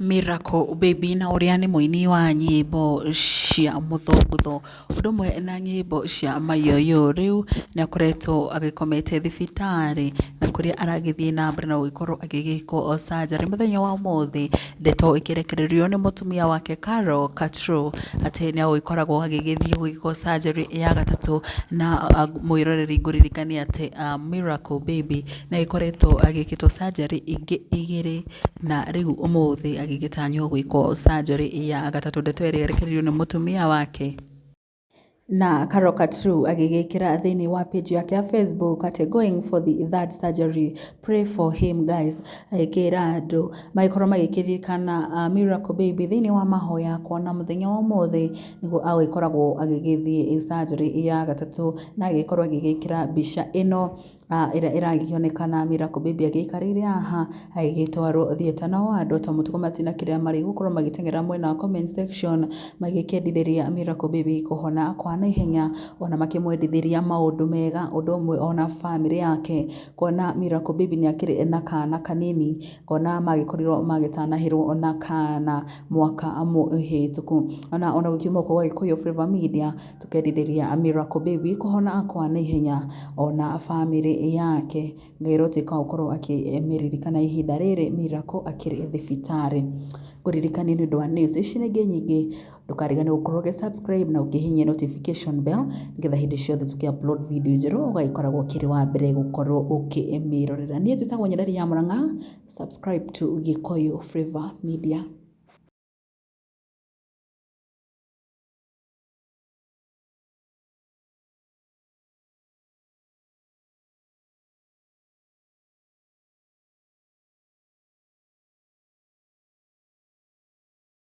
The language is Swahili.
Miracle Baby na ũrĩa nĩ mũini wa nyĩmbo cia mũthũngũtho ũndũ ũmwe na nyĩmbo cia mayoyo rĩu nĩ akoretwo agĩkomete thibitarĩ na kũrĩa aragĩthiĩ na mbere na gũgĩkorwo agĩgĩkwo surgery mũthenya wa ũmũthĩ ndeto ĩkĩrekererio nĩ mũtumia wake Katrue atĩ nĩ agũgĩkoragwo agĩgĩthiĩ gũgĩkwo surgery ya gatatũ na mwĩroreri ngũririkania atĩ Miracle Baby nĩ agĩkoretwo agĩkĩtwo surgery ingĩ igĩrĩ na rĩu ũmũthĩ agĩgĩtanywo gwĩkwo surgery ya gatatũ ndeto ĩrĩa ĩrekereirio nĩ mũtumia wake. Na Katrue agĩgĩkĩra thĩinĩ wa page yake ya Facebook atĩ going for the third surgery, pray for him guys, agĩkĩra andũ magĩkorwo magĩkĩririkana Miracle Baby thĩinĩ wa mahoya kuona mũthenya wa ũmũthĩ nĩguo agĩkoragwo agĩgĩthiĩ surgery ya gatatũ na agĩkorwo agĩgĩkĩra mbica ĩno ĩrĩa ĩragĩkĩonekana Miracle Baby agĩikarĩire haha agĩgĩtwarwo theatre nao andũ ta mũtugo matina kĩrĩa marĩ gũkorwo magĩteng'era mwena wa comment section magĩkĩendithĩria Miracle Baby kũhona kwa naihenya ona makĩmwendithĩria maũndũ mega ũndũ ũmwe ona family yake kuona Miracle Baby nĩ akĩrĩ na kana kanini kuona magĩkorirwo magĩtanahĩrwo ona kana mwaka mũhĩtũku ona gũkiuma kwa Gĩkũyũ Flavour Media tũkendithĩria Miracle Baby kũhona kwa naihenya ona family yake ngĩrotĩka gũkorwo akĩmĩririkana ihinda rĩrĩ Miracle akĩrĩ thibitarĩ. Ngũririkania nĩ ũndũ wa news ici ingĩ nyingĩ ndũkarigane gũkorwo ũgĩ-subscribe na ũkĩhihinya notification bell nĩgetha hĩndĩ ciothe tũkĩ-upload video njerũ ũgagĩkoragwo ũkĩrĩ wa mbere gũkorwo ũkĩmĩrorera. Niĩ njĩtagwo Nyenderi ya Mũrang'a, subscribe to Gĩkũyũ Flavour Media.